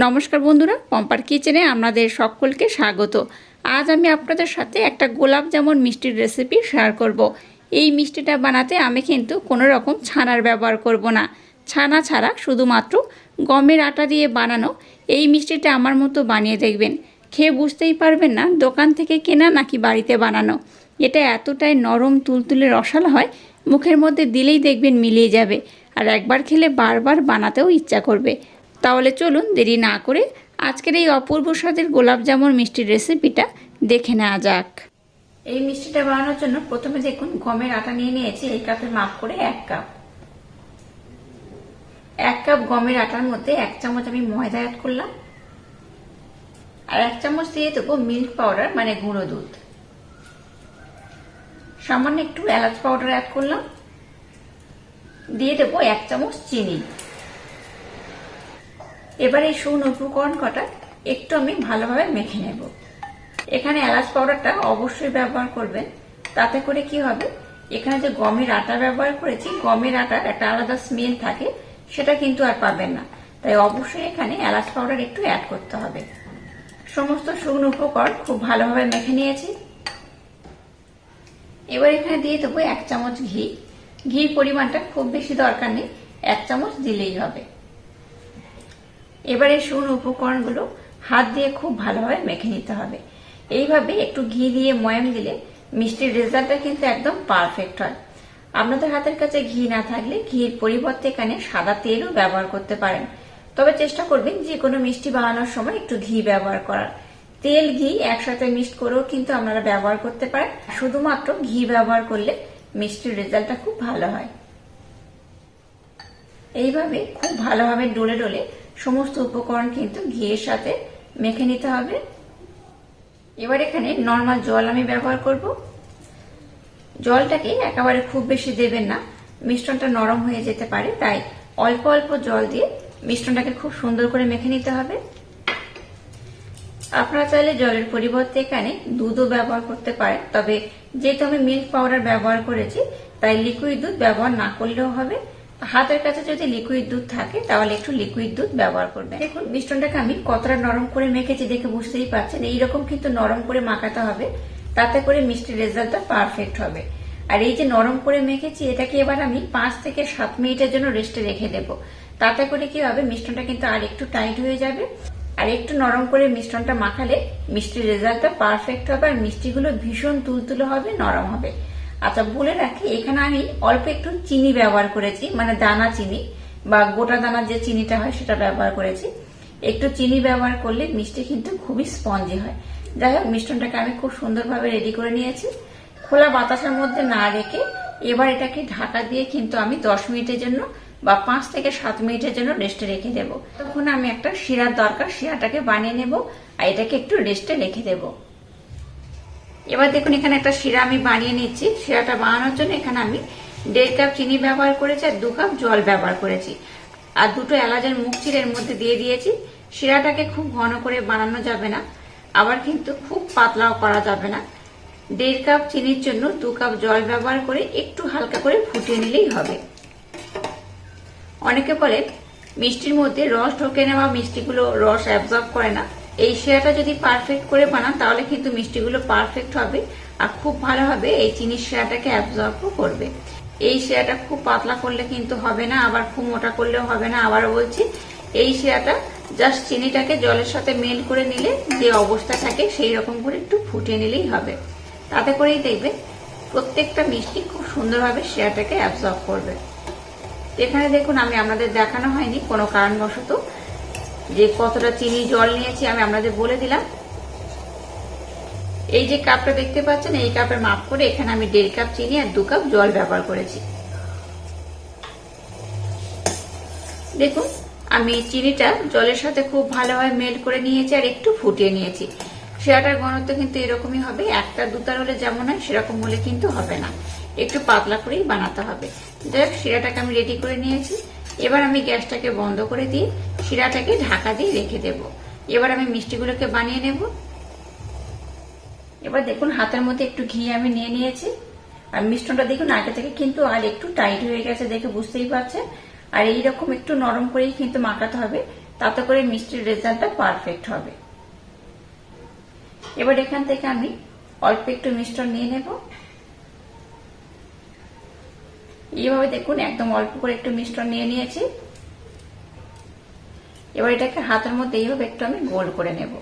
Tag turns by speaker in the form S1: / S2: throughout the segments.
S1: নমস্কার বন্ধুরা, পম্পার কিচেনে আপনাদের সকলকে স্বাগত। আজ আমি আপনাদের সাথে একটা গোলাপ জামুন মিষ্টির রেসিপি শেয়ার করব। এই মিষ্টিটা বানাতে আমি কিন্তু কোনো রকম ছানার ব্যবহার করব না। ছানা ছাড়া শুধুমাত্র গমের আটা দিয়ে বানানো এই মিষ্টিটা আমার মতো বানিয়ে দেখবেন। খেয়ে বুঝতেই পারবেন না দোকান থেকে কেনা নাকি বাড়িতে বানানো। এটা এতটাই নরম তুলতুলে রসালো হয়, মুখের মধ্যে দিলেই দেখবেন মিলিয়ে যাবে, আর একবার খেলে বারবার বানাতেও ইচ্ছা করবে। তাহলে চলুন দেরি না করে আজকের এই অপূর্ব স্বাদের গোলাপ জামুন মিষ্টির রেসিপিটা দেখে নেওয়া যাক। এই মিষ্টিটা বানানোর জন্য প্রথমে দেখুন গমের আটা নিয়ে নিয়েছি এই কাপে মাপ করে 1 কাপ। 1 কাপ গমের আটার মধ্যে 1 চামচ আমি ময়দা অ্যাড করলাম, আর 1 চামচ দিয়ে দেবো মিল্ক পাউডার মানে গুঁড়ো দুধ। সামান্য একটু এলাচ পাউডার অ্যাড করলাম, দিয়ে দেবো 1 চামচ চিনি। এবার এই শুকনো উপকরণ কটা একটু আমি ভালোভাবে মেখে নেব। এখানে এলাচ পাউডারটা অবশ্যই ব্যবহার করবেন, তাতে করে কি হবে, এখানে যে গমের আটা ব্যবহার করেছি গমের আটার একটা আলাদা স্মেল থাকে, সেটা কিন্তু আর পাবেন না। তাই অবশ্যই এখানে এলাচ পাউডার একটু অ্যাড করতে হবে। সমস্ত শুকনো উপকরণ খুব ভালোভাবে মেখে নিয়েছি। এবার এখানে দিয়ে দেবো 1 চামচ ঘি। ঘির পরিমাণটা খুব বেশি দরকার নেই, 1 চামচ দিলেই হবে। এবার এই শুকনো উপকরণগুলো হাত দিয়ে খুব ভালোভাবে মেখে নিতে হবে। এইভাবে একটু ঘি দিয়ে ময়াম দিলে মিষ্টির রেজাল্টটা কিন্তু একদম পারফেক্ট হয়। আপনাদের হাতের কাছে ঘি না থাকলে ঘির পরিবর্তে এখানে সাদা তেলও ব্যবহার করতে পারেন, তবে চেষ্টা করবেন যে কোনো মিষ্টি বানানোর সময় একটু ঘি ব্যবহার করার। তেল ঘি একসাথে মিক্স করেও কিন্তু আপনারা ব্যবহার করতে পারেন, শুধুমাত্র ঘি ব্যবহার করলে মিষ্টির রেজাল্টটা খুব ভালো হয়। এইভাবে খুব ভালোভাবে ডলে ডলে সমস্ত উপকরণ কিন্তু ঘিয়ের সাথে মেখে নিতে হবে। এবার এখানে নরমাল জল আমি ব্যবহার করব। জলটাকে একেবারে খুব বেশি দেবেন না, মিশ্রণটা নরম হয়ে যেতে পারে, তাই অল্প অল্প জল দিয়ে মিশ্রণটাকে খুব সুন্দর করে মেখে নিতে হবে। আপনারা চাইলে জলের পরিবর্তে এখানে দুধও ব্যবহার করতে পারেন, তবে যেহেতু আমি মিল্ক পাউডার ব্যবহার করেছি তাই লিকুইড দুধ ব্যবহার না করলেও হবে। হাতের কাছে যদি লিকুইড দুধ থাকে তাহলে একটু লিকুইড দুধ ব্যবহার করবেন। দেখুন মিশ্রণটাকে আমি কতটা নরম করে মেখেছি দেখে বুঝতেই পারছেন, এইরকম কিন্তু নরম করে মাখাতে হবে, তাতে করে মিষ্টির রেজাল্টটা পারফেক্ট হবে। আর এই যে নরম করে মেখেছি এটাকে এবার আমি 5 থেকে 7 মিনিটের জন্য রেস্টে রেখে দেব। তাতে করে কি হবে, মিশ্রণটা কিন্তু আর একটু টাইট হয়ে যাবে, আর একটু নরম করে মিশ্রণটা মাখালে মিষ্টির রেজাল্টটা পারফেক্ট হবে, আর মিষ্টিগুলো ভীষণ তুলতুলে হবে, নরম হবে। আচ্ছা বলে রাখি, এখানে আমি অল্প একটু চিনি ব্যবহার করেছি, মানে দানা চিনি বা গোটা দানা যে চিনিটা হয় সেটা ব্যবহার করেছি। একটু চিনি ব্যবহার করলে মিষ্টি কিন্তু খুবই স্পঞ্জি হয়। যাই হোক, মিশ্রণটাকে আমি খুব সুন্দরভাবে রেডি করে নিয়েছি। খোলা বাতাসের মধ্যে না রেখে এবার এটাকে ঢাকা দিয়ে কিন্তু আমি 10 মিনিটের জন্য বা 5 থেকে 7 মিনিটের জন্য রেস্টে রেখে দেব। তখন আমি একটা শিরার দরকার, শিরাটাকে বানিয়ে নেব, আর এটাকে একটু রেস্টে রেখে দেব। এবার দেখুন এখানে একটা শিরা আমি বানিয়ে নিচ্ছি। শিরাটা বানানোর জন্য এখানে আমি 1.5 কাপ চিনি ব্যবহার করেছি, আর 2 কাপ জল ব্যবহার করেছি, আর 2টো এলাচের মুখ চিরে এর মধ্যে দিয়ে দিয়েছি। শিরাটাকে খুব ঘন করে বানানো যাবে না, আবার কিন্তু খুব পাতলাও করা যাবে না। 1.5 কাপ চিনির জন্য 2 কাপ জল ব্যবহার করে একটু হালকা করে ফুটিয়ে নিলেই হবে। অনেকে বলে মিষ্টির মধ্যে রস ঢোকে না বা মিষ্টিগুলো রস অ্যাবজর্ব করে না। এই শিরাটা যদি পারফেক্ট করে বানান তাহলে কিন্তু মিষ্টিগুলো পারফেক্ট হবে, আর খুব ভালোভাবে এই চিনির শিরাটাকে অ্যাবজর্বও করবে। এই শিরাটা খুব পাতলা করলে কিন্তু হবে না, আবার খুব মোটা করলেও হবে না। আবারও বলছি, এই শিরাটা জাস্ট চিনিটাকে জলের সাথে মেল্ট করে নিলে যে অবস্থা থাকে সেই রকম করে একটু ফুটিয়ে নিলেই হবে। তাতে করেই দেখবে প্রত্যেকটা মিষ্টি খুব সুন্দরভাবে শিরাটাকে অ্যাবজর্ব করবে। এখানে দেখুন আমি আপনাদের দেখানো হয়নি কোনো কারণবশত যে কতটা চিনি জল নিয়েছি, আমি আপনাদের বলে দিলাম। এই যে কাপটা দেখতে পাচ্ছেন, এই কাপের মাপ করে এখানে আমি 1.5 কাপ চিনি আর 2 কাপ জল ব্যবহার করেছি। দেখুন আমি চিনিটা জলের সাথে খুব ভালোভাবে মেল্ট করে নিয়েছি আর একটু ফুটিয়ে নিয়েছি। শিরাটার ঘনত্ব কিন্তু এরকমই হবে, 1-2 হলে যেমন হয় সেরকম হলে কিন্তু হবে না, একটু পাতলা করেই বানাতে হবে। যাই হোক, শিরাটাকে আমি রেডি করে নিয়েছি। এবার আমি গ্যাসটাকে বন্ধ করে দিয়ে শিরাটাকে ঢাকা দিয়ে রেখে দেব। এবার আমি মিষ্টিগুলোকে বানিয়ে নেব। এবার দেখুন হাতের মধ্যে একটু ঘি আমি নিয়ে নিয়েছি, আর মিশ্রণটা দেখুন আগে থেকে কিন্তু আর একটু টাইট হয়ে গেছে দেখে বুঝতেই পারছেন। আর এইরকম একটু নরম করেই কিন্তু মাখাতে হবে, তাতে করে মিষ্টির রেজাল্টটা পারফেক্ট হবে। এবার এখান থেকে আমি অল্প একটু মিশ্রণ নিয়ে নেব। এইভাবে দেখুন একদম অল্প করে একটু মিশ্রণ নিয়ে নিয়েছি। এবার এটাকে হাতের মধ্যে এইভাবে একটু আমি গোল করে নেব।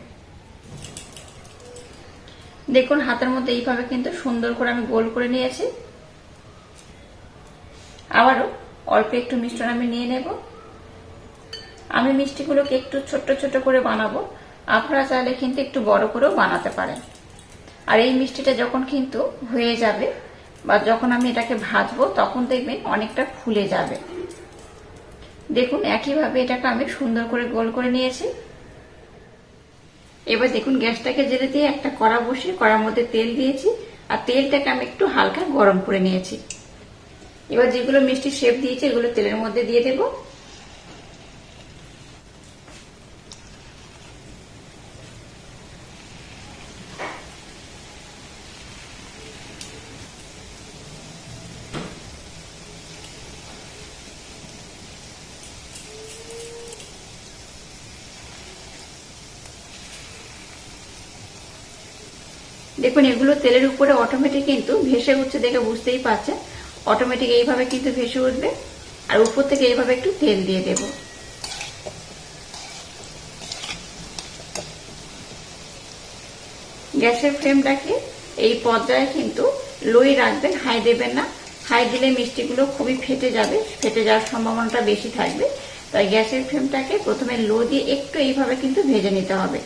S1: দেখুন হাতের মধ্যে এইভাবে কিন্তু সুন্দর করে আমি গোল করে নিয়েছি। আবারও অল্প একটু মিশ্রণ আমি নিয়ে নেব। আমি মিষ্টিগুলোকে একটু ছোট্ট ছোট করে বানাবো, আপনারা চাইলে কিন্তু একটু বড় করেও বানাতে পারেন। আর এই মিষ্টিটা যখন কিন্তু হয়ে যাবে বা যখন আমি এটাকে ভাজবো তখন দেখবেন অনেকটা ফুলে যাবে। দেখুন একইভাবে এটাকে আমি সুন্দর করে গোল করে নিয়েছি। এবার দেখুন গ্যাসটাকে জেলে দিয়ে একটা কড়া বসিয়ে কড়ার মধ্যে তেল দিয়েছি, আর তেলটাকে আমি একটু হালকা গরম করে নিয়েছি। এবার যেগুলো মিষ্টি শেপ দিয়েছি এগুলো তেলের মধ্যে দিয়ে দেব। দেখুন এগুলো তেলের উপরে অটোমেটিক কিন্তু ভেসে উঠছে, দেখে বুঝতেই পারছেন অটোমেটিক এইভাবে কিন্তু ভেসে উঠবে। আর উপর থেকে এইভাবে একটু তেল দিয়ে দেব। গ্যাসের ফ্লেমটাকে এই পর্যায়ে কিন্তু লোই রাখবেন, হাই দেবেন না। হাই দিলে মিষ্টিগুলো খুবই ফেটে যাবে, ফেটে যাওয়ার সম্ভাবনাটা বেশি থাকবে। তাই গ্যাসের ফ্লেমটাকে প্রথমে লো দিয়ে একটু এইভাবে কিন্তু ভেজে নিতে হবে।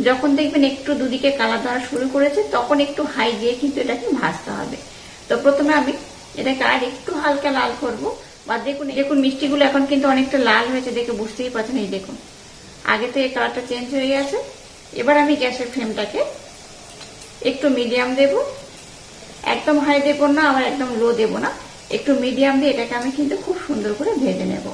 S1: যখন দেখবেন একটু দুদিকে কালার ধরা শুরু করেছে তখন একটু হাই দিয়ে কিন্তু এটাকে ভাজতে হবে। তো প্রথমে আমি এটাকে আর একটু হালকা লাল করব। বা দেখুন দেখুন মিষ্টিগুলো এখন কিন্তু অনেকটা লাল হয়েছে, দেখে বুঝতেই পারছেন। এই দেখুন আগে তো এই কালারটা চেঞ্জ হয়ে গেছে। এবার আমি গ্যাসের ফ্লেমটাকে একটু মিডিয়াম দেব, একদম হাই দেব না আবার একদম লো দেব না, একটু মিডিয়াম দিয়ে এটাকে আমি কিন্তু খুব সুন্দর করে ভেজে নেব।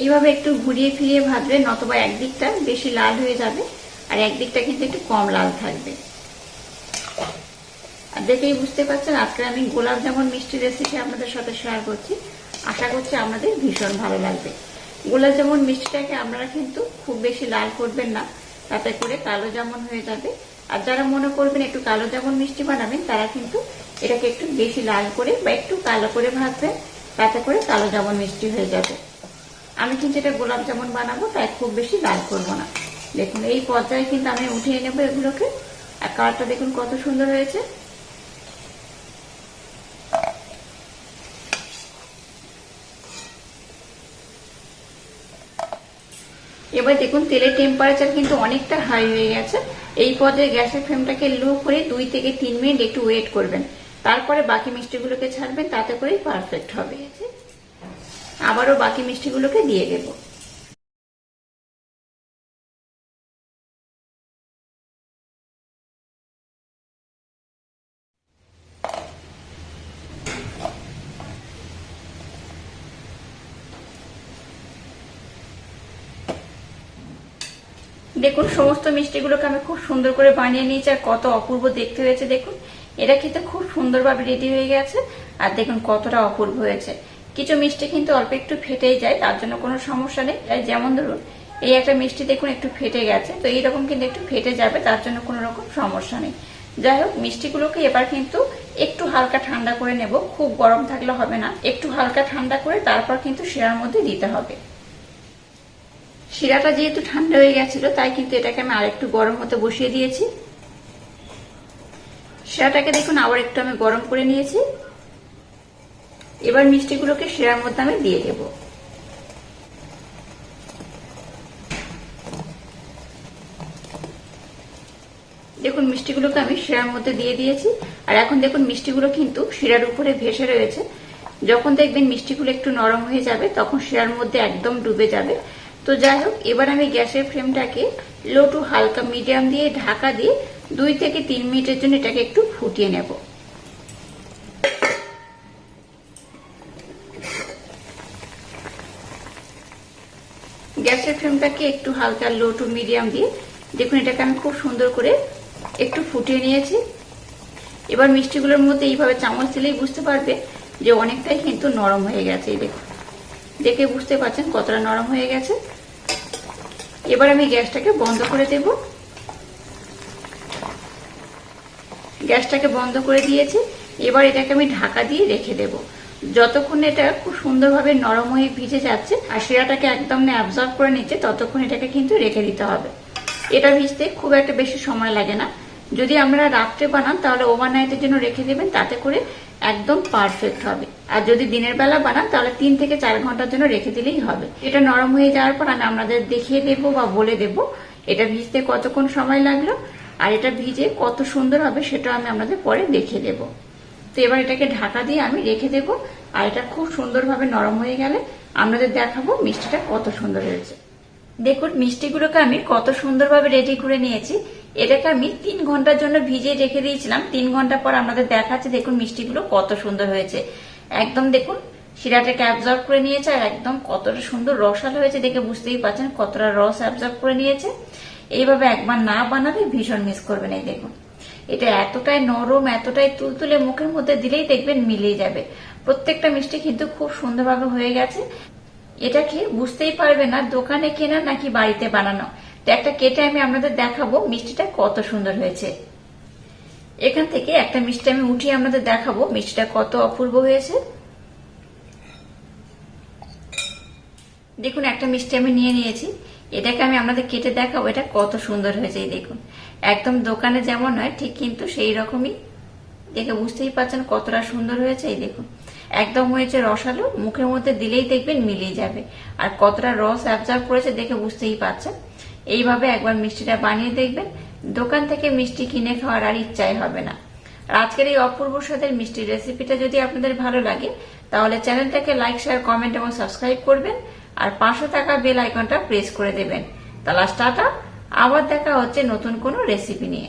S1: এইভাবে একটু ঘুরিয়ে ফিরিয়ে ভাজবে, নতবা একদিকটা বেশি লাল হয়ে যাবে আর একদিকটা কিন্তু একটু কম লাল থাকবে। আর দেখেই বুঝতে পারছেন আজকে আমি গোলাপ জামুন মিষ্টির রেসিপি আপনাদের সাথে শেয়ার করছি। আশা করছি আপনাদের ভীষণ ভালো লাগবে। গোলাপ জামুন মিষ্টিটাকে আপনারা কিন্তু খুব বেশি লাল করবেন না, তাতে করে কালো জামুন হয়ে যাবে। আর যারা মনে করবেন একটু কালো জামুন মিষ্টি বানাবেন তারা কিন্তু এটাকে একটু বেশি লাল করে বা একটু কালো করে ভাজবেন, তাতে করে কালো জামুন মিষ্টি হয়ে যাবে। আমি কিন্তু এটা গোলাপ জামুন বানাবো, তাই খুব বেশি লাল করবো না। দেখুন এই পর্যায়ে কিন্তু আমি উঠিয়ে নেবো এগুলোকে। আর কালারটা দেখুন কত সুন্দর হয়েছে। এবার দেখুন তেলের টেম্পারেচার কিন্তু অনেকটা হাই হয়ে গেছে। এই পর্যায়ে গ্যাসের ফ্লেমটাকে লো করে 2 থেকে 3 মিনিট একটু ওয়েট করবেন, তারপরে বাকি মিষ্টিগুলোকে ছাড়বেন, তাতে করেই পারফেক্ট হবে। আবারও বাকি মিষ্টিগুলোকে দিয়ে দেব। দেখুন সমস্ত মিষ্টিগুলোকে আমি খুব সুন্দর করে বানিয়ে নিয়েছি, আর কত অপূর্ব দেখতে হয়েছে। দেখুন এটা খেতে খুব সুন্দরভাবে রেডি হয়ে গেছে। আর দেখুন কতটা অপূর্ব হয়েছে। কিছু মিষ্টি কিন্তু অল্প একটু ফেটেই যায়, তার জন্য কোনো সমস্যা নেই। যেমন ধরুন এই একটা মিষ্টি দেখুন একটু ফেটে গেছে, তো এইরকম কিন্তু একটু ফেটে যাবে, তার জন্য কোনো রকম সমস্যা নেই। যাই হোক মিষ্টিগুলোকে এবার কিন্তু একটু হালকা ঠান্ডা করে নেব, খুব গরম থাকলে হবে না। একটু হালকা ঠান্ডা করে তারপর কিন্তু শিরার মধ্যে দিতে হবে। শিরাটা যেহেতু ঠান্ডা হয়ে গেছিল তাই কিন্তু এটাকে আমি আরেকটু গরম হতে বসিয়ে দিয়েছি। শিরাটাকে দেখুন আবার একটু আমি গরম করে নিয়েছি। এবার মিষ্টিগুলোকে শিরার মধ্যে আমি দিয়ে দেব। দেখুন মিষ্টিগুলোকে আমি শিরার মধ্যে দিয়ে দিয়েছি। আর এখন দেখুন মিষ্টিগুলো কিন্তু শিরার উপরে ভেসে রয়েছে। যখন দেখবেন মিষ্টিগুলো একটু নরম হয়ে যাবে তখন শিরার মধ্যে একদম ডুবে যাবে। তো যাই হোক এবার আমি গ্যাসের ফ্লেমটাকে লো টু হালকা মিডিয়াম দিয়ে ঢাকা দিয়ে 2 থেকে 3 মিনিটের জন্য এটাকে একটু ফুটিয়ে নেব। গ্যাসের ফ্লেমটাকে একটু হালকা লো টু মিডিয়াম দিয়ে দেখুন এটাকে আমি খুব সুন্দর করে একটু ফুটিয়ে নিয়েছি। এবার মিষ্টিগুলোর মধ্যে এইভাবে চামচ দিলেই বুঝতে পারবে যে অনেকটাই কিন্তু নরম হয়ে গেছে। এই দেখুন দেখে বুঝতে পারছেন কতটা নরম হয়ে গেছে। এবার আমি গ্যাসটাকে বন্ধ করে দেব। গ্যাসটাকে বন্ধ করে দিয়েছি। এবার এটাকে আমি ঢাকা দিয়ে রেখে দেব। যতক্ষণ এটা খুব সুন্দরভাবে নরম হয়ে ভিজে যাচ্ছে আর শিরাটাকে একদম অ্যাবজর্ব করে নিচ্ছে, ততক্ষণ এটাকে কিন্তু রেখে দিতে হবে। এটা ভিজতে খুব একটা বেশি সময় লাগে না। যদি আপনারা রাত্রে বানান তাহলে ওভারনাইটের জন্য রেখে দেবেন, তাতে করে একদম পারফেক্ট হবে। আর যদি দিনের বেলা বানান তাহলে 3 থেকে 4 ঘন্টার জন্য রেখে দিলেই হবে। এটা নরম হয়ে যাওয়ার পর আমি আপনাদের দেখিয়ে দেব বা বলে দেব এটা ভিজতে কতক্ষণ সময় লাগলো আর এটা ভিজে কত সুন্দর হবে সেটা আমি আপনাদের পরে দেখিয়ে দেব। তো এবার এটাকে ঢাকা দিয়ে আমি রেখে দেব। আর এটা খুব সুন্দরভাবে নরম হয়ে গেলে আপনাদের দেখাবো মিষ্টিটা কত সুন্দর হয়েছে। দেখুন মিষ্টিগুলোকে আমি কত সুন্দরভাবে রেডি করে নিয়েছি। এটাকে আমি 3 ঘন্টার জন্য ভিজিয়ে রেখে দিয়েছিলাম। 3 ঘন্টা পর আপনাদের দেখাচ্ছে। দেখুন মিষ্টিগুলো কত সুন্দর হয়েছে। একদম দেখুন শিরাটাকে অ্যাবজর্ব করে নিয়েছে আর একদম কতটা সুন্দর রসালো হয়েছে। দেখে বুঝতেই পারছেন কতটা রস অ্যাবজর্ব করে নিয়েছে। এইভাবে একবার না বানালে ভীষণ মিস করবেন। এই দেখুন এটা এতটাই নরম, এতটাই তুলতুলে, মুখের মধ্যে দিলেই দেখবেন মিলিয়ে যাবে। প্রত্যেকটা মিষ্টি কিন্তু খুব সুন্দরভাবে হয়ে গেছে। এটা খেয়ে বুঝতেই পারবে না দোকানে কেনা নাকি বাড়িতে বানানো। তো একটা কেটে আমি আপনাদের দেখাবো মিষ্টিটা কত সুন্দর হয়েছে। এখান থেকে একটা মিষ্টি আমি উঠিয়ে আপনাদের দেখাবো মিষ্টিটা কত অপূর্ব হয়েছে। দেখুন একটা মিষ্টি আমি নিয়ে নিয়েছি। এটাকে আমি আপনাদের কেটে দেখাবো এটা কত সুন্দর হয়েছে। এই দেখুন একদম দোকানে যেমন হয় ঠিক কিন্তু সেই রকমই। দেখে বুঝতেই পারছেন কতটা সুন্দর হয়েছে। এই দেখুন একদম হয়েছে রসালো, মুখের মধ্যে দিলেই দেখবেন মিলিয়ে যাবে। আর কতটা রস অ্যাবজর্ব করেছে দেখে বুঝতেই পারছেন। এইভাবে একবার মিষ্টিটা বানিয়ে দেখবেন, দোকান থেকে মিষ্টি কিনে খাওয়ার আর ইচ্ছাই হবে না। আর আজকের এই অপূর্ব স্বাদের মিষ্টির রেসিপিটা যদি আপনাদের ভালো লাগে তাহলে চ্যানেলটাকে লাইক, শেয়ার, কমেন্ট এবং সাবস্ক্রাইব করবেন আর পাশে থাকা বেল আইকনটা প্রেস করে দেবেন। তাহলে টাটা, আবার দেখা হচ্ছে নতুন কোনো রেসিপি নিয়ে।